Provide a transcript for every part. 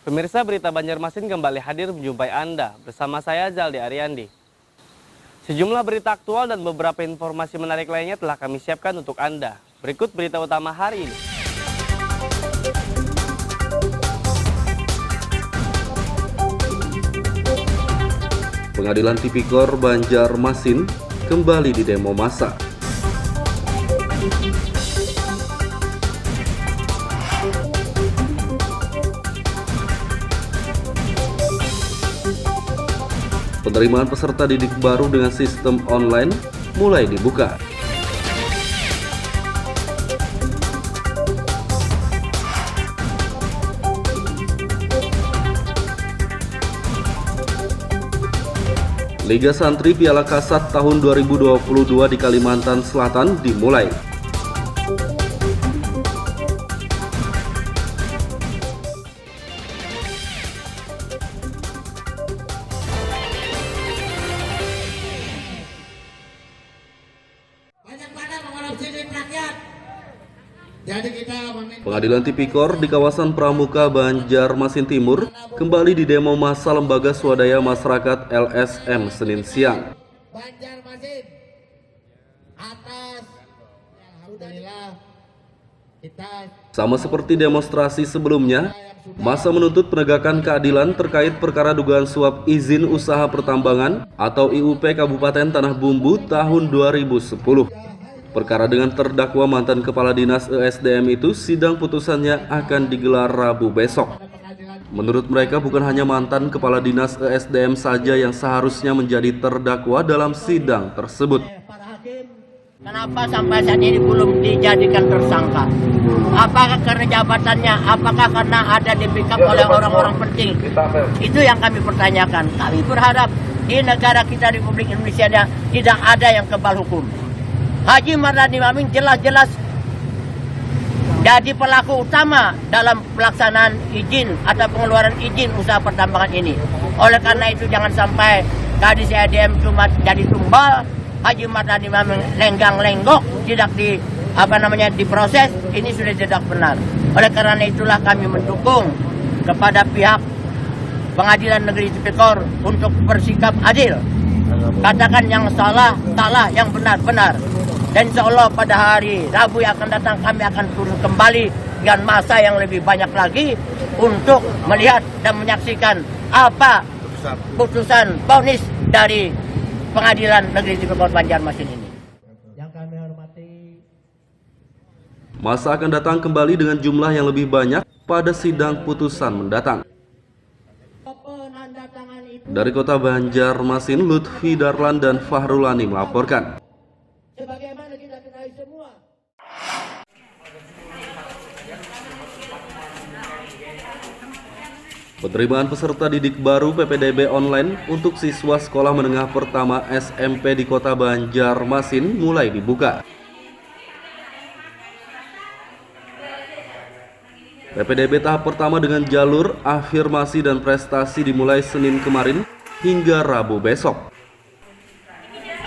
Pemirsa, berita Banjarmasin kembali hadir menjumpai Anda bersama saya Zaldi Ariandi. Sejumlah berita aktual dan beberapa informasi menarik lainnya telah kami siapkan untuk Anda. Berikut berita utama hari ini. Pengadilan Tipikor Banjarmasin kembali didemo massa. Penerimaan peserta didik baru dengan sistem online mulai dibuka. Liga Santri Piala Kasat tahun 2022 di Kalimantan Selatan dimulai. Pengadilan Tipikor di kawasan Pramuka Banjarmasin Timur kembali didemo massa Lembaga Swadaya Masyarakat LSM Senin siang. Banjarmasin atas alhamdulillah kita Sama seperti demonstrasi sebelumnya, massa menuntut penegakan keadilan terkait perkara dugaan suap izin usaha pertambangan atau IUP Kabupaten Tanah Bumbu tahun 2010. Perkara dengan terdakwa mantan Kepala Dinas ESDM itu sidang putusannya akan digelar Rabu besok. Menurut mereka bukan hanya mantan Kepala Dinas ESDM saja yang seharusnya menjadi terdakwa dalam sidang tersebut. Kenapa sampai saat ini belum dijadikan tersangka? Apakah karena jabatannya? Apakah karena ada di backup oleh orang-orang penting? Itu yang kami pertanyakan. Kami berharap di negara kita Republik Indonesia tidak ada yang kebal hukum. Haji Mardhani Maming jelas-jelas jadi pelaku utama dalam pelaksanaan izin atau pengeluaran izin usaha pertambangan ini. Oleh karena itu jangan sampai Kadis ESDM cuma jadi tumbal, Haji Mardhani Maming lenggang-lenggok tidak diproses. Ini sudah tidak benar. Oleh karena itulah kami mendukung kepada pihak Pengadilan Negeri Tipikor untuk bersikap adil. Katakan yang salah, yang benar. Dan insya Allah pada hari Rabu yang akan datang kami akan turun kembali dengan massa yang lebih banyak lagi untuk melihat dan menyaksikan apa putusan vonis dari Pengadilan Negeri Tipikor Banjarmasin ini. yang kami hormati. Massa akan datang kembali dengan jumlah yang lebih banyak pada sidang putusan mendatang. Dari kota Banjarmasin, Lutfi Darlan dan Fahrulani melaporkan. Sebagaimana kita ketahui semua. Penerimaan peserta didik baru PPDB online untuk siswa sekolah menengah pertama SMP di kota Banjarmasin mulai dibuka. PPDB tahap pertama dengan jalur afirmasi dan prestasi dimulai Senin kemarin hingga Rabu besok.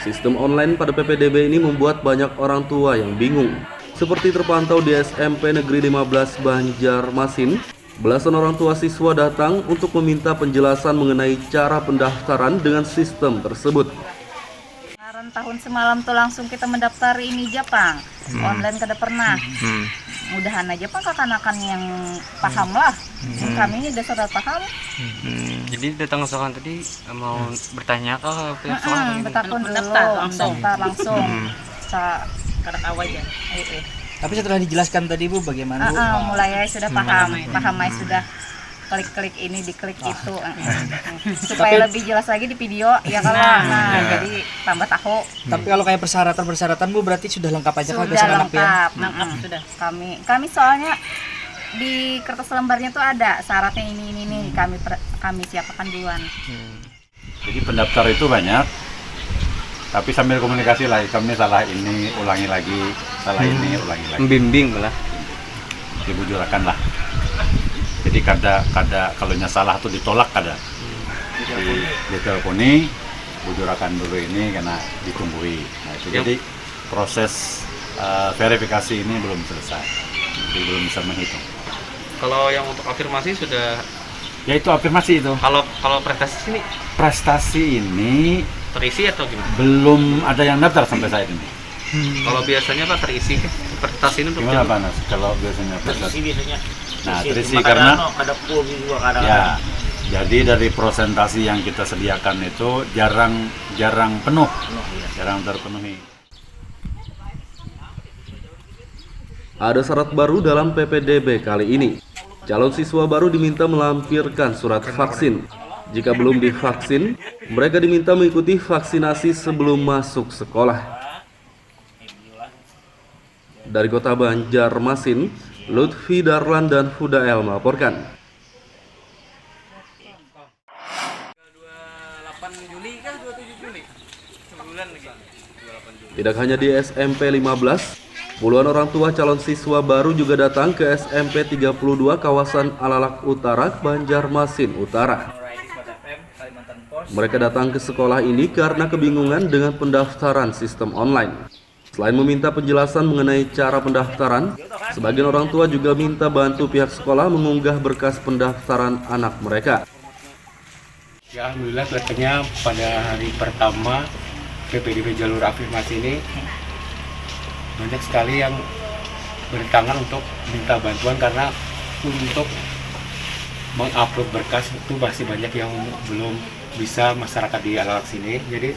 Sistem online pada PPDB ini membuat banyak orang tua yang bingung. Seperti terpantau di SMP Negeri 15 Banjarmasin, belasan orang tua siswa datang untuk meminta penjelasan mengenai cara pendaftaran dengan sistem tersebut. Tahun semalam tuh langsung kita mendaftar ini Jepang, online kada pernah. Mudahan aja Pak kakak-kakak yang paham lah. Kami ini udah sudah paham. Jadi datang ke sekolah tadi mau bertanya ke pihak sekolah? Bertakun dulu, daftar langsung. Karena awal ya. Tapi setelah dijelaskan tadi Bu bagaimana Bu? Mulai sudah paham sudah klik ini diklik itu supaya lebih jelas lagi di video ya kalau jadi tambah tahu. Tapi kalau kayak persyaratan Bu berarti sudah lengkap aja kalau sudah lengkap. Sudah. Kami soalnya di kertas lembarnya tuh ada syaratnya ini kami siapkan duluan. Jadi pendaftar itu banyak, tapi sambil komunikasi lah, kami salah ini ulangi lagi, salah ini ulangi lagi. Membimbing malah. Dibujurakan lah. Jadi kada kalau salah atau ditolak kada. Diteleponi, bujurakan dulu ini karena ditunggui. Nah, itu jadi proses verifikasi ini belum selesai, jadi belum bisa menghitung. Kalau yang untuk afirmasi sudah Ya itu afirmasi itu. Kalau prestasi ini Prestasi ini terisi atau gimana? belum ada yang daftar sampai saat ini. Kalau biasanya Pak terisi prestasi ini untuk Gimana jalur- Pak Nas? Kalau biasanya prestasi? biasanya. Nah, terisi karena ya, jadi dari presentasi yang kita sediakan itu jarang penuh, jarang terpenuhi. Ada syarat baru dalam PPDB kali ini. Calon siswa baru diminta melampirkan surat vaksin. Jika belum divaksin, mereka diminta mengikuti vaksinasi sebelum masuk sekolah. Dari Kota Banjarmasin, Lutfi Darlan dan Fudael melaporkan. 28 Juli kah 27 Juli? Sebulan lagi. 28 Juli. Tidak hanya di SMP 15, puluhan orang tua calon siswa baru juga datang ke SMP 32 kawasan Alalak Utara, Banjarmasin Utara. Mereka datang ke sekolah ini karena kebingungan dengan pendaftaran sistem online. Selain meminta penjelasan mengenai cara pendaftaran, sebagian orang tua juga minta bantu pihak sekolah mengunggah berkas pendaftaran anak mereka. Ya, alhamdulillah kelihatannya pada hari pertama PPDB jalur afirmasi ini banyak sekali yang bertangan untuk minta bantuan karena untuk mengupload berkas itu masih banyak yang belum bisa masyarakat di Alalak sini. Jadi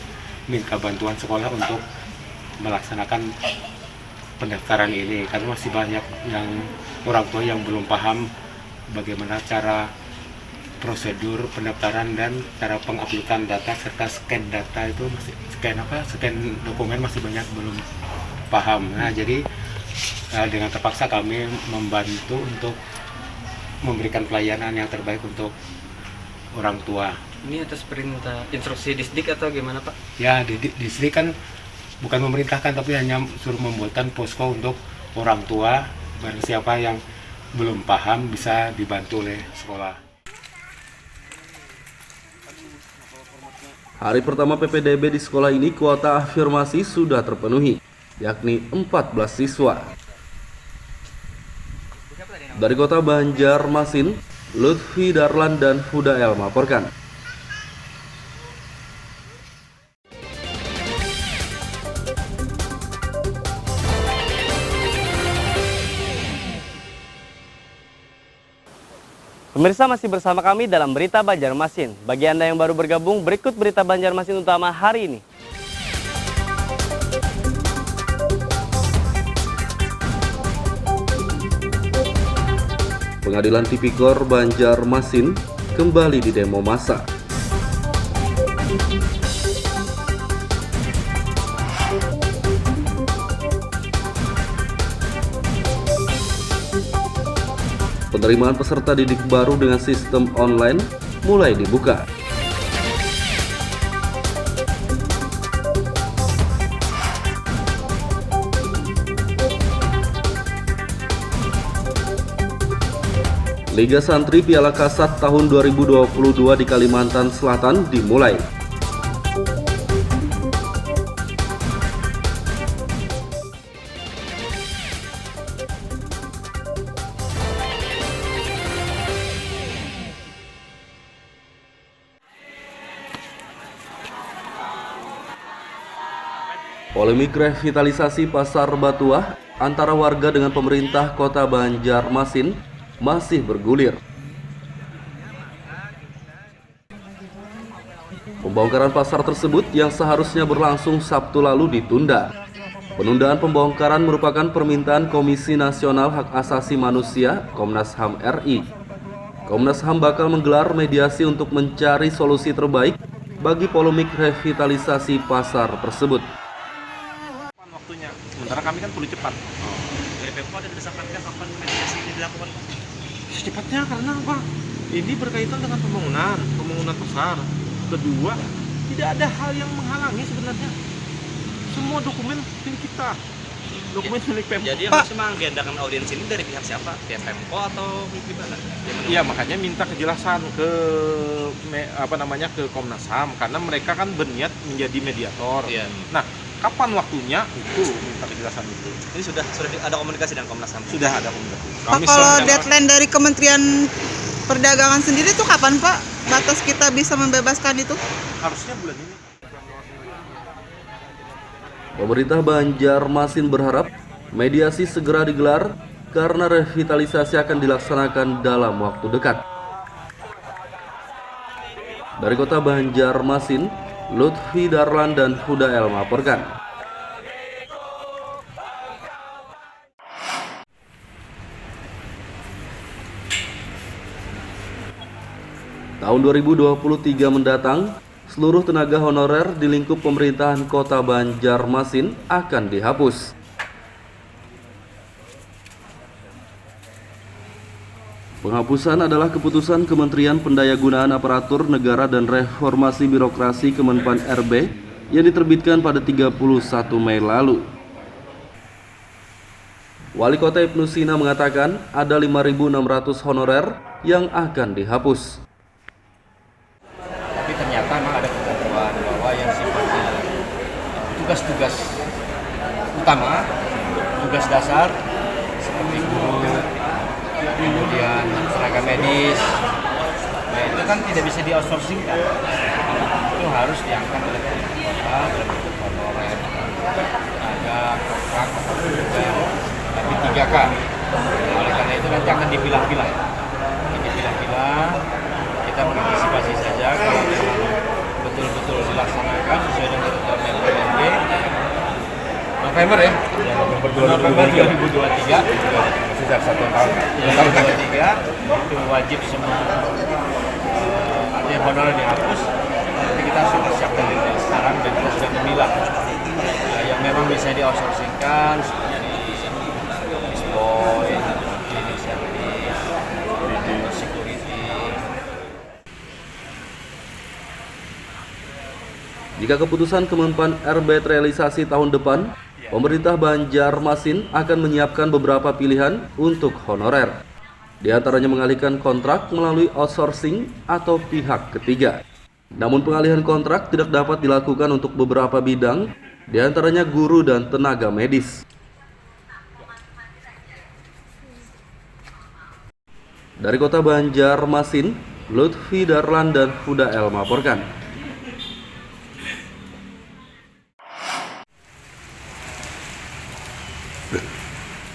minta bantuan sekolah untuk melaksanakan pendaftaran ini karena masih banyak yang orang tua yang belum paham bagaimana cara prosedur pendaftaran dan cara penguploadan data serta scan data itu masih scan dokumen masih banyak belum paham. Nah, jadi dengan terpaksa kami membantu untuk memberikan pelayanan yang terbaik untuk orang tua. Ini atas perintah instruksi Disdik atau gimana Pak? Ya, Disdik kan bukan memerintahkan tapi hanya suruh membuatkan posko untuk orang tua. Barang siapa yang belum paham bisa dibantu oleh sekolah. Hari pertama PPDB di sekolah ini kuota afirmasi sudah terpenuhi, yakni 14 siswa. Dari Kota Banjarmasin, Lutfi Darlan dan Fudael melaporkan. Pemirsa masih bersama kami dalam Berita Banjarmasin. Bagi Anda yang baru bergabung, berikut Berita Banjarmasin utama hari ini. Pengadilan Tipikor Banjarmasin kembali didemo massa. Penerimaan peserta didik baru dengan sistem online mulai dibuka. Liga Santri Piala Kasat tahun 2022 di Kalimantan Selatan dimulai. Polemik revitalisasi Pasar Batuah antara warga dengan pemerintah Kota Banjarmasin masih bergulir. Pembongkaran pasar tersebut yang seharusnya berlangsung Sabtu lalu ditunda. Penundaan pembongkaran merupakan permintaan Komisi Nasional Hak Asasi Manusia (Komnas HAM) RI. Komnas HAM bakal menggelar mediasi untuk mencari solusi terbaik bagi polemik revitalisasi pasar tersebut. Sementara kami kan perlu cepat. Dari Pemko ada desakan kapan mediasi ini dilakukan? Secepatnya karena apa? Ini berkaitan dengan pembangunan pasar. Kedua, tidak ada hal yang menghalangi sebenarnya. Semua dokumen milik kita. Dokumen milik Pemko. Jadi yang masih mengagendakan audiens ini dari pihak siapa? Pihak Pemko atau gimana? Iya, makanya minta kejelasan ke ke Komnas HAM karena mereka kan berniat menjadi mediator. Iya. Nah, kapan waktunya itu minta kejelasan itu. Ini sudah ada komunikasi dengan Komnas HAM. Sudah ada komunikasi. Pak, kalau deadline dari Kementerian perdagangan sendiri tuh kapan Pak batas kita bisa membebaskan itu? Harusnya bulan ini. Pemerintah Banjarmasin berharap mediasi segera digelar karena revitalisasi akan dilaksanakan dalam waktu dekat. Dari kota Banjarmasin, Lutfi Darlan dan Huda El melaporkan. Tahun 2023 mendatang, seluruh tenaga honorer di lingkup pemerintahan kota Banjarmasin akan dihapus. Penghapusan adalah keputusan Kementerian Pendayagunaan Aparatur Negara dan Reformasi Birokrasi Kemenpan RB yang diterbitkan pada 31 Mei lalu. Wali Kota Ibnu Sina mengatakan ada 5.600 honorer yang akan dihapus. Tapi ternyata memang ada ketentuan bahwa yang sifatnya tugas-tugas utama, tugas dasar seperti guru, kemudian tenaga medis, nah itu kan tidak bisa di-outsourcing kan, itu harus diangkat oleh kota dalam bentuk honorer, tenaga, kontrak, atau juga tapi 3K. Oleh karena itu nanti akan dipilah-pilah, kita mengantisipasi saja kalau memang betul-betul dilaksanakan sesuai dengan ketentuan MPRD November ya, November 2023 sejak 1 tahun 2023 itu wajib semua artinya honorer dihapus. Tapi kita sudah siapkan dari sekarang dan kita sudah memilah yang memang bisa di-outsourcingkan seperti bisboy, cleaning service, security. Jika keputusan Kemenpan RB terrealisasi tahun depan, pemerintah Banjarmasin akan menyiapkan beberapa pilihan untuk honorer. Di antaranya mengalihkan kontrak melalui outsourcing atau pihak ketiga. Namun pengalihan kontrak tidak dapat dilakukan untuk beberapa bidang, di antaranya guru dan tenaga medis. Dari kota Banjarmasin, Lutfi Darlan dan Huda El melaporkan.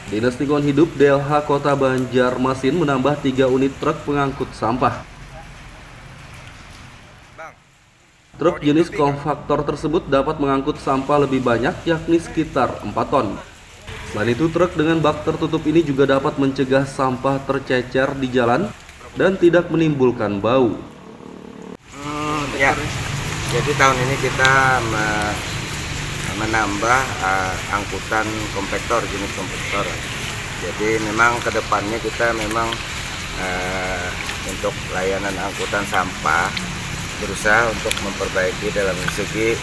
Dinas Lingkungan Hidup DLH Kota Banjarmasin menambah 3 unit truk pengangkut sampah. Truk jenis kompaktor tersebut dapat mengangkut sampah lebih banyak, yakni sekitar 4 ton. Selain itu, truk dengan bak tertutup ini juga dapat mencegah sampah tercecer di jalan dan tidak menimbulkan bau. Ya, jadi tahun ini kita menambah angkutan kompaktor, jenis kompaktor. Jadi memang kedepannya kita memang untuk layanan angkutan sampah berusaha untuk memperbaiki dalam segi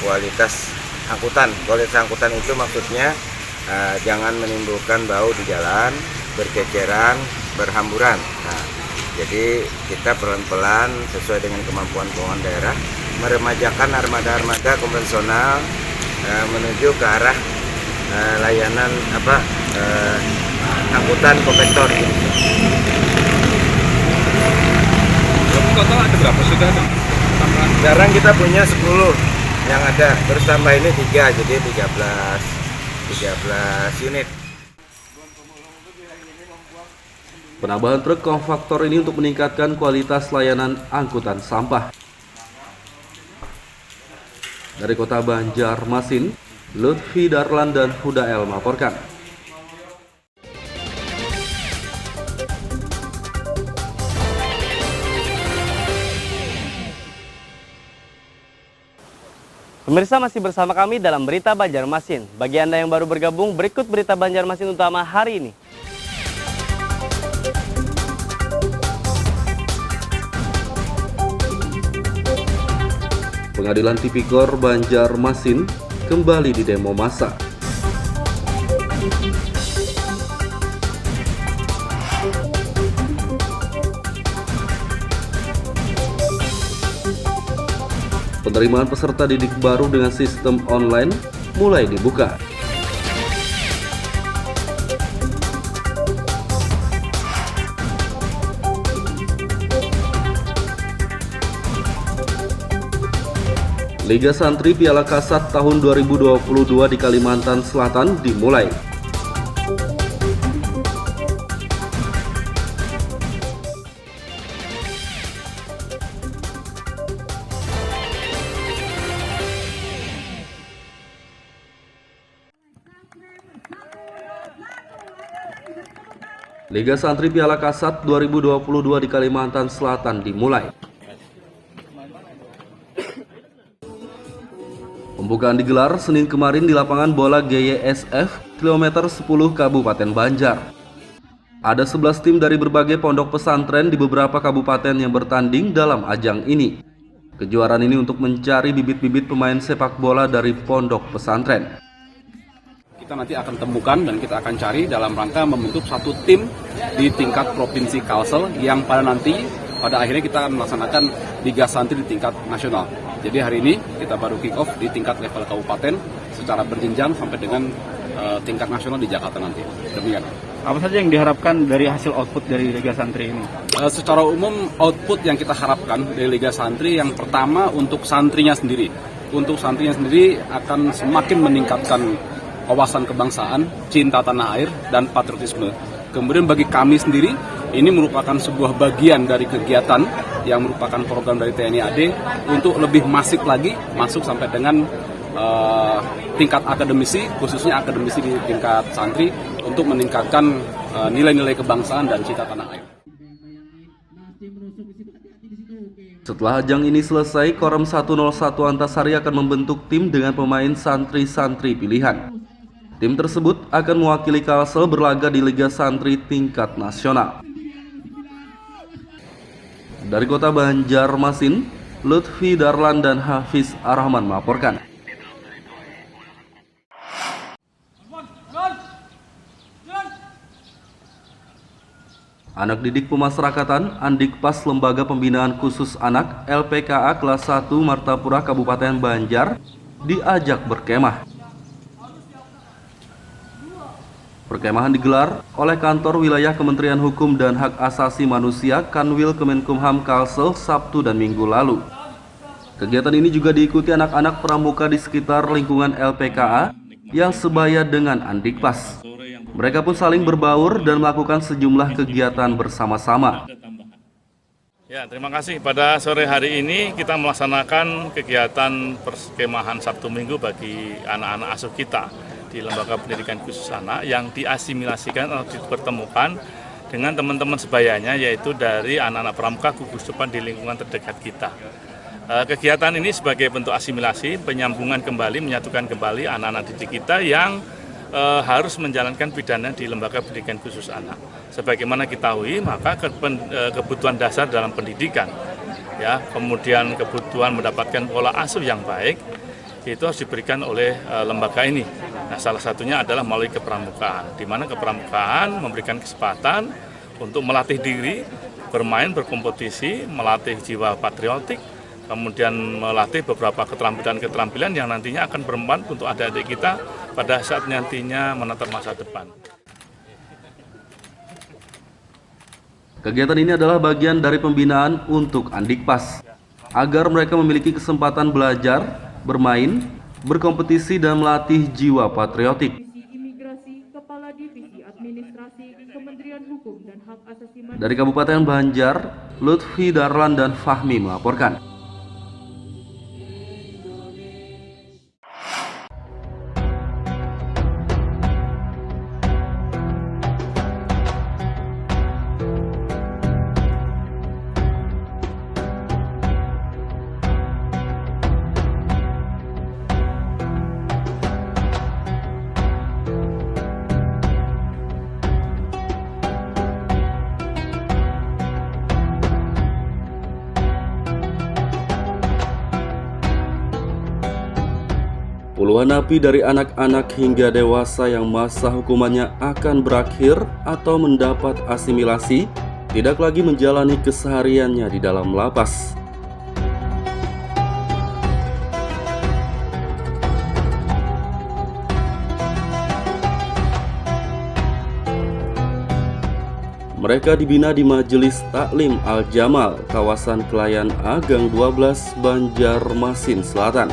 kualitas angkutan. Kualitas angkutan itu maksudnya jangan menimbulkan bau di jalan, berceceran, berhamburan. Nah, jadi kita pelan-pelan sesuai dengan kemampuan keuangan daerah meremajakan armada-armada konvensional menuju ke arah layanan angkutan kompaktor. Total ada berapa sudah? Sekarang kita punya 10 yang ada, terus tambah ini 3, jadi 13 unit. Penambahan truk kompaktor ini untuk meningkatkan kualitas layanan angkutan sampah. Dari kota Banjarmasin, Lutfi Darlan dan Huda El melaporkan. Pemirsa masih bersama kami dalam Berita Banjarmasin. Bagi Anda yang baru bergabung, berikut Berita Banjarmasin utama hari ini. Pengadilan Tipikor Banjarmasin kembali didemo massa. Penerimaan peserta didik baru dengan sistem online mulai dibuka. Liga Santri Piala Kasat tahun 2022 di Kalimantan Selatan dimulai. Liga Santri Piala Kasat 2022 di Kalimantan Selatan dimulai. Pembukaan digelar Senin kemarin di lapangan bola GYSF kilometer 10 Kabupaten Banjar. Ada 11 tim dari berbagai pondok pesantren di beberapa kabupaten yang bertanding dalam ajang ini. Kejuaraan ini untuk mencari bibit-bibit pemain sepak bola dari pondok pesantren. Kita nanti akan temukan dan kita akan cari dalam rangka membentuk satu tim di tingkat provinsi Kalsel yang pada akhirnya kita akan melaksanakan Liga Santri di tingkat nasional. Jadi hari ini kita baru kick off di tingkat level kabupaten secara berjenjang sampai dengan tingkat nasional di Jakarta nanti. Demikian. Apa saja yang diharapkan dari hasil output dari Liga Santri ini? Secara umum output yang kita harapkan dari Liga Santri yang pertama untuk santrinya sendiri. Untuk santrinya sendiri akan semakin meningkatkan wawasan kebangsaan, cinta tanah air, dan patriotisme. Kemudian bagi kami sendiri, ini merupakan sebuah bagian dari kegiatan yang merupakan program dari TNI AD untuk lebih masif lagi masuk sampai dengan tingkat akademisi, khususnya akademisi di tingkat santri untuk meningkatkan nilai-nilai kebangsaan dan cinta tanah air. Setelah ajang ini selesai, Koram 101 Antasari akan membentuk tim dengan pemain santri-santri pilihan. Tim tersebut akan mewakili Kalsel berlaga di Liga Santri tingkat nasional. Dari kota Banjarmasin, Lutfi Darlan dan Hafiz Arrahman melaporkan. Anak didik pemasyarakatan Andikpas Lembaga Pembinaan Khusus Anak LPKA kelas 1 Martapura Kabupaten Banjar diajak berkemah. Perkemahan digelar oleh Kantor Wilayah Kementerian Hukum dan Hak Asasi Manusia Kanwil Kemenkumham Kalsel Sabtu dan Minggu lalu. Kegiatan ini juga diikuti anak-anak pramuka di sekitar lingkungan LPKA yang sebaya dengan Andikpas. Mereka pun saling berbaur dan melakukan sejumlah kegiatan bersama-sama. Ya, terima kasih. Pada sore hari ini kita melaksanakan kegiatan perkemahan Sabtu Minggu bagi anak-anak asuh kita di Lembaga Pendidikan Khusus Anak yang diasimilasikan atau dipertemukan dengan teman-teman sebayanya, yaitu dari anak-anak pramuka gugus depan di lingkungan terdekat kita. Kegiatan ini sebagai bentuk asimilasi, penyambungan kembali, menyatukan kembali anak-anak didik kita yang harus menjalankan pidana di Lembaga Pendidikan Khusus Anak. Sebagaimana kita ketahui, maka kebutuhan dasar dalam pendidikan, ya, kemudian kebutuhan mendapatkan pola asuh yang baik, itu harus diberikan oleh lembaga ini. Nah, salah satunya adalah melalui kepramukaan, di mana kepramukaan memberikan kesempatan untuk melatih diri, bermain, berkompetisi, melatih jiwa patriotik, kemudian melatih beberapa keterampilan-keterampilan yang nantinya akan bermanfaat untuk adik-adik kita pada saat nantinya menatap masa depan. Kegiatan ini adalah bagian dari pembinaan untuk Andikpas, agar mereka memiliki kesempatan belajar, bermain, berkompetisi, dan melatih jiwa patriotik. Dari Kabupaten Banjar, Lutfi Darlan dan Fahmi melaporkan. Puluhan napi dari anak-anak hingga dewasa yang masa hukumannya akan berakhir atau mendapat asimilasi tidak lagi menjalani kesehariannya di dalam lapas. Mereka dibina di Majelis Taklim Al-Jamal, kawasan Kelayan A, Gang 12, Banjarmasin Selatan.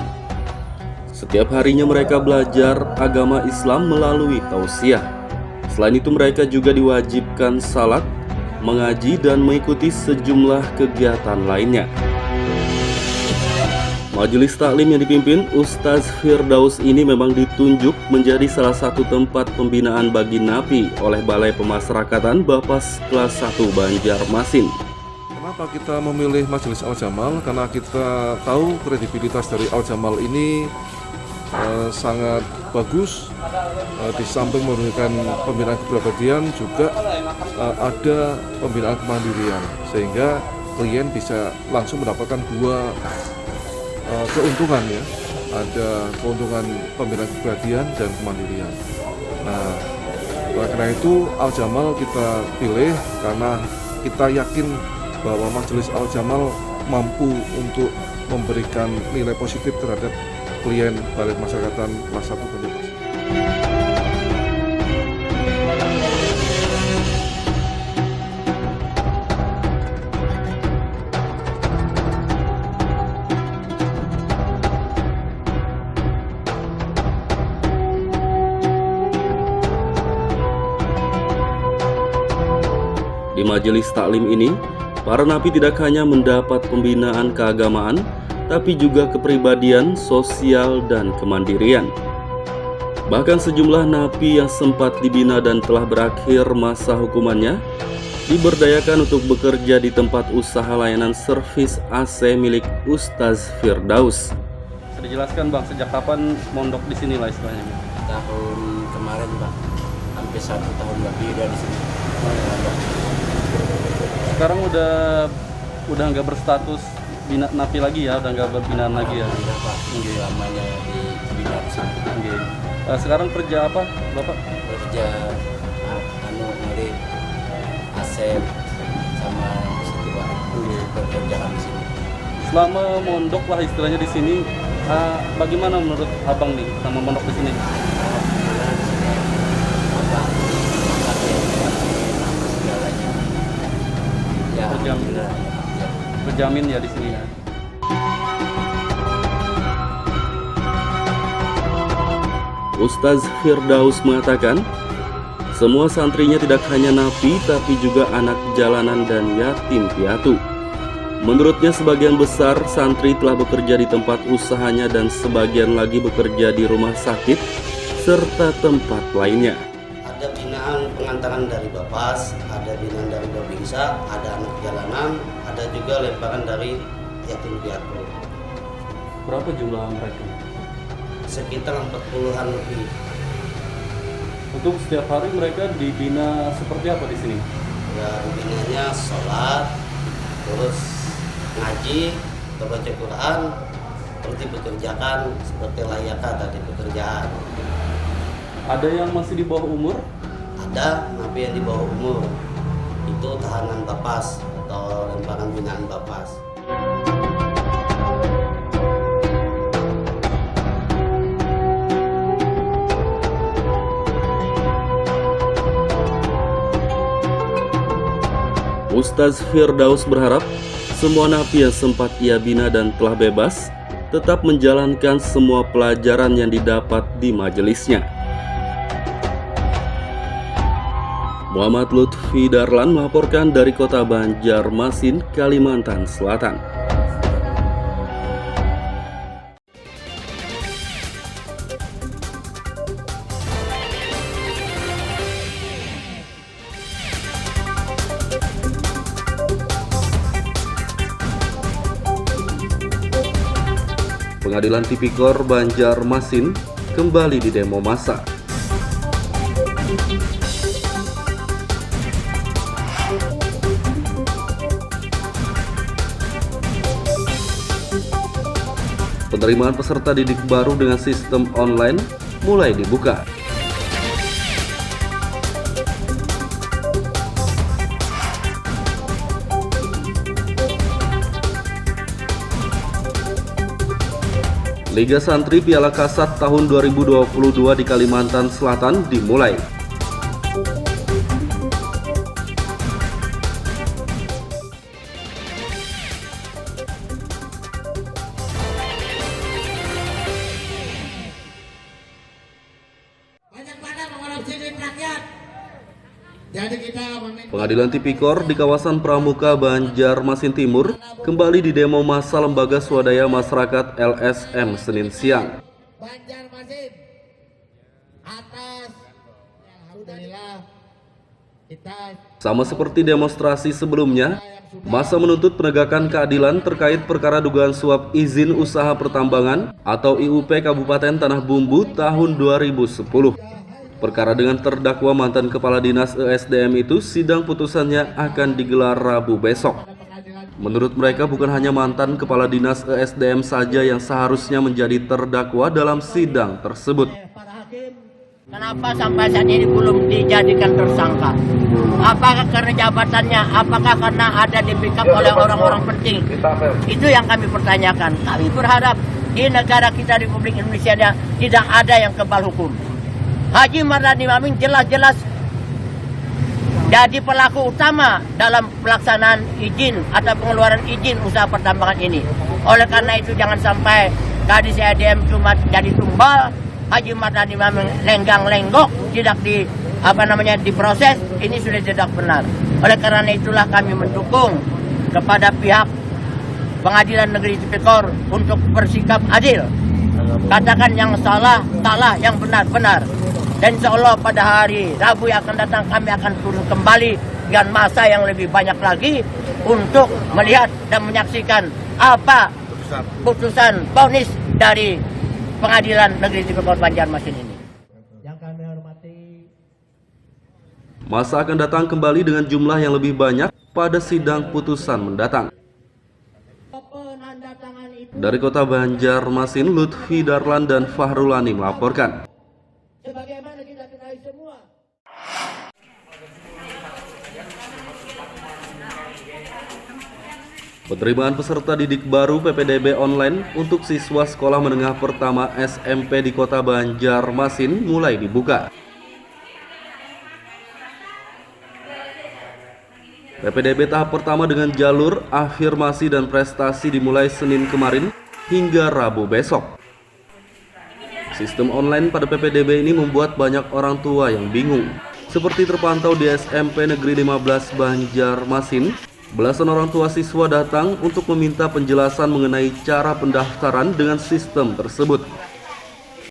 Setiap harinya mereka belajar agama Islam melalui tausiah. Selain itu mereka juga diwajibkan salat, mengaji, dan mengikuti sejumlah kegiatan lainnya. Majelis taklim yang dipimpin Ustaz Firdaus ini memang ditunjuk menjadi salah satu tempat pembinaan bagi napi oleh Balai Pemasyarakatan Bapas kelas 1 Banjarmasin. Kenapa kita memilih Majelis Al-Jamal? Karena kita tahu kredibilitas dari Al-Jamal ini sangat bagus. Di samping memberikan pembinaan kepribadian juga ada pembinaan kemandirian, sehingga klien bisa langsung mendapatkan dua keuntungan ya, ada keuntungan pembinaan kepribadian dan kemandirian. Nah, karena itu Al-Jamal kita pilih karena kita yakin bahwa Majelis Al-Jamal mampu untuk memberikan nilai positif terhadap klien Balai Pemasyarakatan kelas 1 Banjarmasin. Di majelis taklim ini, para napi tidak hanya mendapat pembinaan keagamaan, tapi juga kepribadian, sosial, dan kemandirian. Bahkan sejumlah napi yang sempat dibina dan telah berakhir masa hukumannya, diberdayakan untuk bekerja di tempat usaha layanan servis AC milik Ustaz Firdaus. Bisa dijelaskan Bang, sejak kapan mondok di sini lah istilahnya? Tahun kemarin Bang, hampir 1 tahun lebih dari sini. Sekarang udah nggak berstatus bina napi lagi ya, udah nggak berbinaan lagi ya? Iya Pak, lamanya di bina sini. Sekarang kerja apa Bapak? Kerja ngeri aset sama situ Pak, pekerjaan di sini. Selama mondok lah istilahnya di sini, bagaimana menurut Abang nih sama mondok di sini? Berjamin ya di sini ya. Ustaz Firdaus mengatakan, semua santrinya tidak hanya napi tapi juga anak jalanan dan yatim piatu. Menurutnya sebagian besar santri telah bekerja di tempat usahanya dan sebagian lagi bekerja di rumah sakit serta tempat lainnya. Ada binaan pengantaran dari Bapas, ada binaan dari Babinsa, ada anak jalanan, ada juga lemparan dari yatim piatu. Berapa jumlah mereka? Sekitar 40-an lebih. Untuk setiap hari mereka dibina seperti apa di sini? Ya, dibinanya sholat, terus ngaji, baca Quran, seperti pekerjaan, seperti layaknya tadi pekerjaan. Ada yang masih di bawah umur? Ada napi yang di bawah umur. Itu tahanan Bapas atau lemparan binaan Bapas. Ustaz Firdaus berharap semua napi yang sempat ia bina dan telah bebas tetap menjalankan semua pelajaran yang didapat di majelisnya. Muhammad Lutfi Darlan melaporkan dari kota Banjarmasin, Kalimantan Selatan. Pengadilan Tipikor Banjarmasin kembali didemo massa. Penerimaan peserta didik baru dengan sistem online mulai dibuka. Liga Santri Piala Kasat tahun 2022 di Kalimantan Selatan dimulai. Jadi kita Pengadilan Tipikor di kawasan Pramuka, Banjarmasin Timur kembali didemo massa Lembaga Swadaya Masyarakat LSM Senin siang. Banjarmasin atas alhamdulillah kita Sama seperti demonstrasi sebelumnya, massa menuntut penegakan keadilan terkait perkara dugaan suap izin usaha pertambangan atau IUP Kabupaten Tanah Bumbu tahun 2010. Perkara dengan terdakwa mantan Kepala Dinas ESDM itu sidang putusannya akan digelar Rabu besok. Menurut mereka bukan hanya mantan Kepala Dinas ESDM saja yang seharusnya menjadi terdakwa dalam sidang tersebut. Kenapa sampai saat ini belum dijadikan tersangka? Apakah karena jabatannya? Apakah karena ada di backup oleh orang-orang penting? Itu yang kami pertanyakan. Kami berharap di negara kita Republik Indonesia tidak ada yang kebal hukum. Haji Mardhani Maming jelas-jelas jadi pelaku utama dalam pelaksanaan izin atau pengeluaran izin usaha pertambangan ini. Oleh karena itu jangan sampai Kadis ESDM cuma jadi tumbal, Haji Mardhani Maming lenggang-lenggok, tidak diproses. Ini sudah tidak benar. Oleh karena itulah kami mendukung kepada pihak Pengadilan Negeri Tipikor untuk bersikap adil. Katakan yang salah, yang benar. Dan insya Allah pada hari Rabu yang akan datang kami akan turun kembali dengan massa yang lebih banyak lagi untuk melihat dan menyaksikan apa putusan vonis dari Pengadilan Negeri Tipikor Banjarmasin ini. Yang kami hormati, Massa akan datang kembali dengan jumlah yang lebih banyak pada sidang putusan mendatang. Dari Kota Banjarmasin, Lutfi Darlan dan Fahrulani melaporkan. sebagaimana kita ketahui semua. Penerimaan peserta didik baru PPDB online untuk siswa sekolah menengah pertama SMP di Kota Banjarmasin mulai dibuka. PPDB tahap pertama dengan jalur afirmasi dan prestasi dimulai Senin kemarin hingga Rabu besok. Sistem online pada PPDB ini membuat banyak orang tua yang bingung. Seperti terpantau di SMP Negeri 15 Banjarmasin, belasan orang tua siswa datang untuk meminta penjelasan mengenai cara pendaftaran dengan sistem tersebut.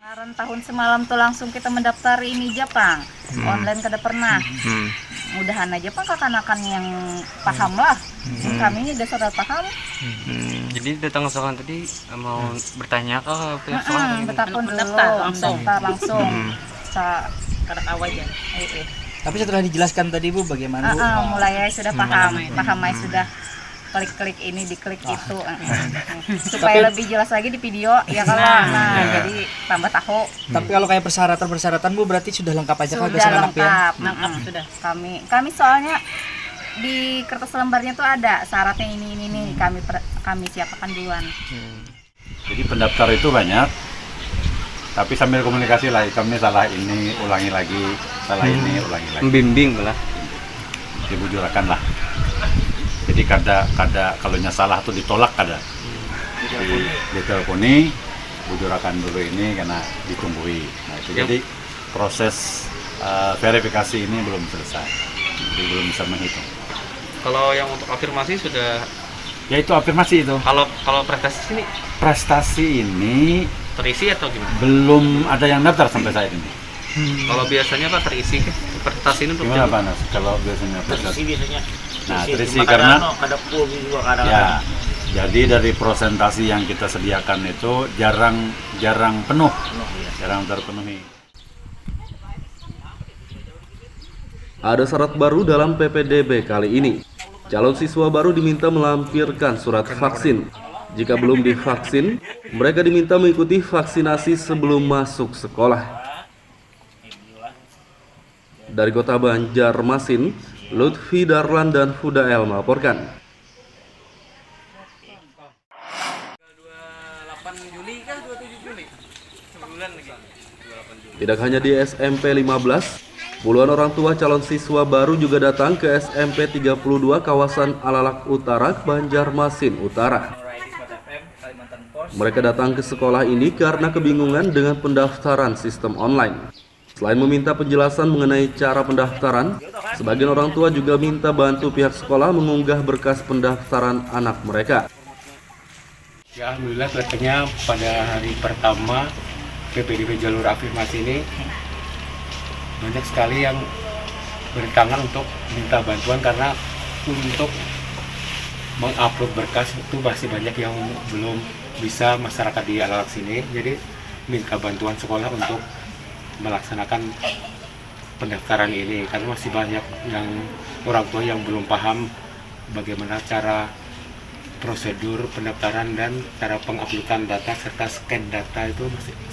Kemarin tahun semalam tuh langsung kita mendaftar ini Jepang. Online kada pernah. Mudahan aja Pak kakak-kanakan yang paham lah. Kami ini dasar paham. Jadi datang sekarang tadi mau bertanya kah pihak Betapun dulu, daftar langsung. Kada tahu aja. Tapi setelah dijelaskan tadi Bu bagaimana Bu? Mulai sudah paham sudah klik ini diklik itu supaya lebih jelas lagi di video ya kalau jadi tambah tahu. Tapi kalau kayak persyaratan Bu berarti sudah lengkap aja kalau sudah lengkap. Sudah. Kami soalnya di kertas lembarnya tuh ada syaratnya ini kami siapkan duluan. Jadi pendaftar itu banyak, tapi sambil komunikasi lah, kami salah ini ulangi lagi, salah ini ulangi lagi. Membimbing lah. Dibujurakan lah. Jadi kada kalau salah tuh ditolak kada. Jadi diteleponi, bujurakan dulu ini karena ditungguin. Nah itu jadi proses verifikasi ini belum selesai, jadi belum bisa menghitung. Kalau yang untuk afirmasi sudah. Ya itu afirmasi itu. Kalau prestasi ini terisi atau gimana? Belum ada yang daftar sampai saat ini. Kalau biasanya Pak terisi prestasi ini untuk gimana Pak Nas? Kalau biasanya prestasi biasanya. Nah, terisi karena ada full juga kadang. Ya. Jadi dari presentasi yang kita sediakan itu jarang penuh. Jarang terpenuhi. Ada syarat baru dalam PPDB kali ini. Calon siswa baru diminta melampirkan surat vaksin. Jika belum divaksin, mereka diminta mengikuti vaksinasi sebelum masuk sekolah. Dari Kota Banjarmasin, Lutfi Darlan dan Fudael melaporkan. 28 Juli kah 27 Juli? Sebulan lagi. Tidak hanya di SMP 15, puluhan orang tua calon siswa baru juga datang ke SMP 32 kawasan Alalak Utara, Banjarmasin Utara. Mereka datang ke sekolah ini karena kebingungan dengan pendaftaran sistem online. Selain meminta penjelasan mengenai cara pendaftaran, Sebagian orang tua juga minta bantu pihak sekolah mengunggah berkas pendaftaran anak mereka. Ya, alhamdulillah kelihatannya pada hari pertama PPDB jalur afirmasi ini banyak sekali yang berdatangan untuk minta bantuan, karena untuk mengupload berkas itu masih banyak yang belum bisa masyarakat di anak sini. Jadi minta bantuan sekolah untuk melaksanakan pendaftaran ini, karena masih banyak yang orang tua yang belum paham bagaimana cara prosedur pendaftaran dan cara penguploadan data serta scan data itu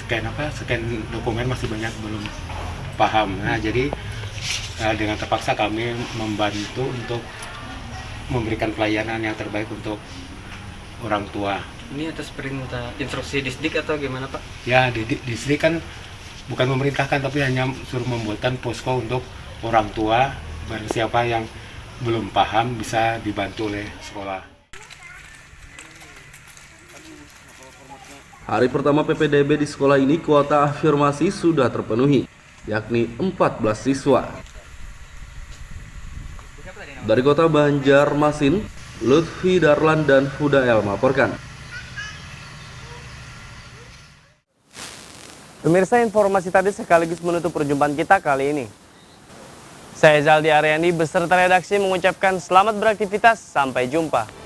scan dokumen masih banyak belum paham. Nah, jadi dengan terpaksa kami membantu untuk memberikan pelayanan yang terbaik untuk orang tua. Ini atas perintah instruksi Disdik atau gimana Pak? Ya, Disdik kan bukan memerintahkan, tapi hanya suruh membuatkan posko untuk orang tua. Barang siapa yang belum paham bisa dibantu oleh sekolah. Hari pertama PPDB di sekolah ini kuota afirmasi sudah terpenuhi, yakni 14 siswa. Dari kota Banjarmasin, Lutfi Darlan dan Fudael melaporkan. Pemirsa, informasi tadi sekaligus menutup perjumpaan kita kali ini. Saya Zaldi Aryandi beserta redaksi mengucapkan selamat beraktivitas, sampai jumpa.